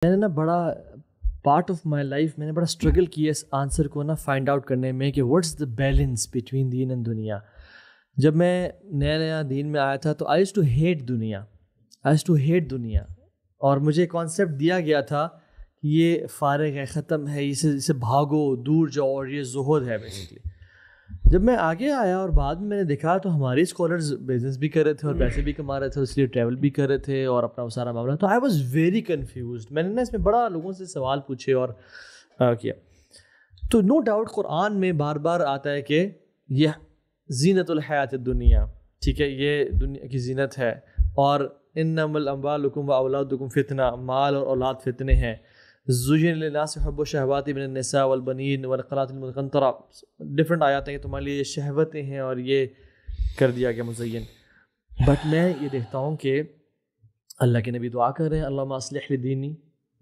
میں نے نا بڑا پارٹ آف مائی لائف میں نے بڑا اسٹرگل کیا اس آنسر کو نا فائنڈ آؤٹ کرنے میں کہ واٹس دا بیلنس بٹوین دین اینڈ دنیا. جب میں نیا دین میں آیا تھا تو آئی یوزڈ ٹو ہیٹ دنیا اور مجھے کانسیپٹ دیا گیا تھا کہ یہ فارغ ہے, ختم ہے, اسے بھاگو, دور جاؤ, اور یہ زہد ہے بیسکلی. جب میں آگے آیا اور بعد میں نے دیکھا تو ہمارے اسکالرز بزنس بھی کر رہے تھے اور پیسے بھی کما رہے تھے, اس لیے ٹریول بھی کر رہے تھے اور اپنا وہ سارا معاملہ. تو آئی واز ویری کنفیوزڈ. میں نے نا اس میں بڑا لوگوں سے سوال پوچھے اور کیا. تو نو ڈاؤٹ قرآن میں بار بار آتا ہے کہ یہ زینت الحیات الدنیا, ٹھیک ہے, یہ دنیا کی زینت ہے, اور انما الاموالکم واولادکم فتنہ, مال اور اولاد فتنے ہیں. زین للناس حب الشہوات من النساء والبنین والقناطر المقنطرہ, ڈفرنٹ آیات ہیں کہ تمہارے لیے یہ شہوتیں ہیں اور یہ کر دیا گیا مزین. بٹ میں یہ دیکھتا ہوں کہ اللہ کے نبی دعا کر رہے ہیں, اللہم اصلح لدینی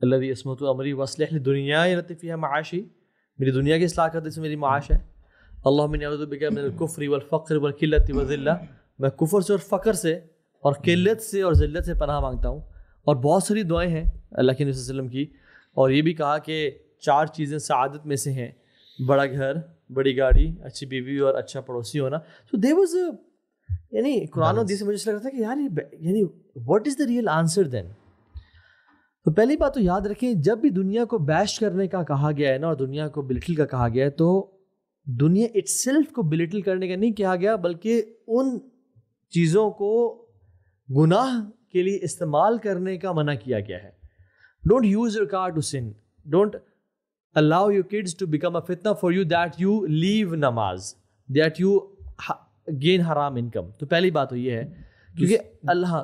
الذی عصمت امری واصلح لدنیای التی فیہا معاشی, میری دنیا کی اصلاح کر دے, اس میں میری معاش ہے. اللہم انی اعوذ بک من الکفر والفقر والقلۃ والذلہ, میں کفر سے اور فقر سے اور قلت سے اور ذلت سے پناہ مانگتا ہوں. اور بہت ساری دعائیں ہیں اللہ کے نبی صلی اللہ علیہ وسلم کی, اور یہ بھی کہا کہ 4 چیزیں سعادت میں سے ہیں, بڑا گھر, بڑی گاڑی, اچھی بیوی اور اچھا پڑوسی ہونا. تو دیر واز یعنی قرآن و حدیث سے مجھے لگ رہا تھا کہ یار یعنی what is the real answer then. تو پہلی بات تو یاد رکھیں, جب بھی دنیا کو بیش کرنے کا کہا گیا ہے نا, اور دنیا کو بلٹل کا کہا گیا ہے, تو دنیا اٹ سیلف کو بلٹل کرنے کا نہیں کہا گیا, بلکہ ان چیزوں کو گناہ کے لیے استعمال کرنے کا منع کیا گیا ہے. Don't use your car to sin. Don't allow your kids to become a fitna for you that you leave namaz, that you gain haram income. تو پہلی بات تو یہ ہے, کیونکہ اللہ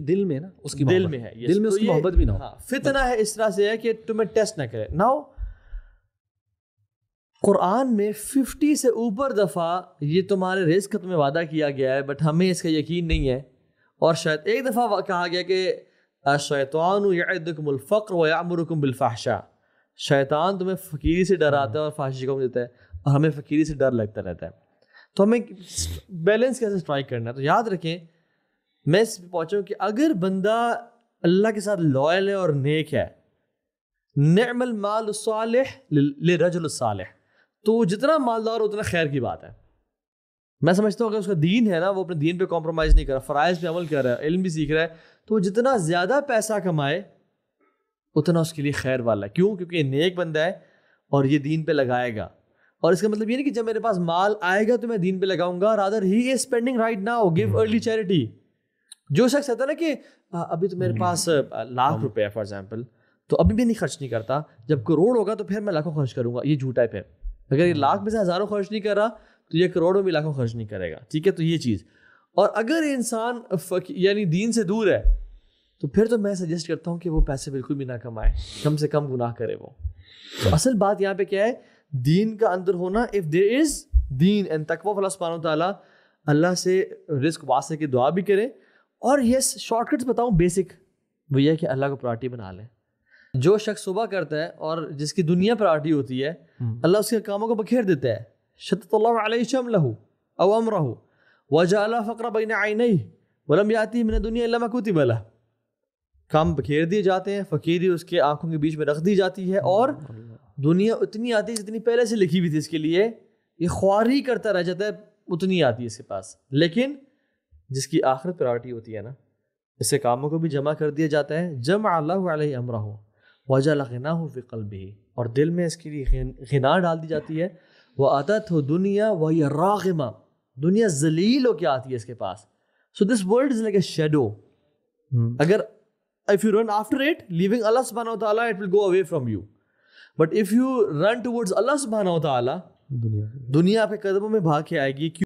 دل میں نا, اس کی دل میں ہے, دل میں اس کی محبت بھی نہ ہو. فتنہ ہے اس طرح سے ہے کہ تمہیں ٹیسٹ نہ کرے. ناؤ قرآن میں 50 سے اوپر دفعہ یہ تمہارے رزق کا تمہیں وعدہ کیا گیا ہے, بٹ ہمیں اس کا یقین نہیں ہے. اور شاید ایک دفعہ کہا گیا کہ الشیطان یعدکم الفقر ویأمرکم بالفحشاء, شیطان تمہیں فقیری سے ڈراتا ہے اور فحشی کو دیتا ہے, اور ہمیں فقیری سے ڈر لگتا رہتا ہے. تو ہمیں بیلنس کیسے اسٹرائک کرنا ہے. تو یاد رکھیں, میں اس پہ پہنچا ہوں کہ اگر بندہ اللہ کے ساتھ لوئل ہے اور نیک ہے, نعم المال الصالح للرجل الصالح, تو جتنا مالدار اتنا خیر کی بات ہے. میں سمجھتا ہوں کہ اس کا دین ہے نا, وہ اپنے دین پہ کمپرومائز نہیں کر رہا, فرائض پہ عمل کر رہا ہے, علم بھی سیکھ رہا ہے, تو جتنا زیادہ پیسہ کمائے اتنا اس کے لیے خیر والا ہے. کیوں؟ کیونکہ یہ نیک بندہ ہے اور یہ دین پہ لگائے گا. اور اس کا مطلب یہ نہیں کہ جب میرے پاس مال آئے گا تو میں دین پہ لگاؤں گا, rather he is spending right now, give early charity. جو شخص کہتا ہے نا کہ ابھی تو میرے پاس ₹1,00,000 ہے فار ایگزامپل, تو ابھی بھی نہیں خرچ نہیں کرتا, جب کروڑ ہوگا تو پھر میں لاکھوں خرچ کروں گا, یہ جھوٹا ہے. پھر اگر یہ لاکھ میں سے ہزاروں خرچ نہیں کر رہا تو یہ کروڑوں میں لاکھوں خرچ نہیں کرے گا. ٹھیک ہے, تو یہ چیز. اور اگر انسان یعنی دین سے دور ہے تو پھر تو میں سجیسٹ کرتا ہوں کہ وہ پیسے بالکل بھی نہ کمائے, کم سے کم گناہ کرے وہ. تو اصل بات یہاں پہ کیا ہے, دین کا اندر ہونا. If there is then and تقویٰ اللہ سبحانہ وتعالیٰ, اللہ سے رزق واسطے کی دعا بھی کریں. اور یس شارٹ کٹس بتاؤں بیسک, وہ یہ ہے کہ اللہ کو پرائرٹی بنا لیں. جو شخص صبح کرتا ہے اور جس کی دنیا پرائرٹی ہوتی ہے, اللہ اس کے کاموں کو بکھیر دیتا ہے. شتت اللہ علیہ شملہ او امرہ وجعل فقر بین عینیہ ولم یأتہ من الدنیا الا ما کتب لہ. کام بکھیر دیے جاتے ہیں, فقیری اس کے آنکھوں کے بیچ میں رکھ دی جاتی ہے, اور دنیا اتنی آتی ہے جتنی پہلے سے لکھی ہوئی تھی اس کے لیے. یہ خواری کرتا رہ جاتا ہے, اتنی آتی ہے اس کے پاس. لیکن جس کی آخرت پرائرٹی ہوتی ہے نا, اس سے کاموں کو بھی جمع کر دیا جاتا ہے. جمع اللہ علیہ امرہ وجعل غناہ فی قلبہ, اور دل میں اس کے لیے غنا ڈال دی جاتی ہے. وَأَتَتْهُ دُنْيَا وَهِيَ رَاغِمَةٌ, دنیا ذلیل ہو کے آتی ہے اس کے پاس. So this world is like a shadow. اگر if you run after it, leaving Allah subhanahu wa ta'ala, it will go away from you. But if you run towards Allah subhanahu wa ta'ala, دنیا آپ کے قدموں میں بھاگ کے آئے گی.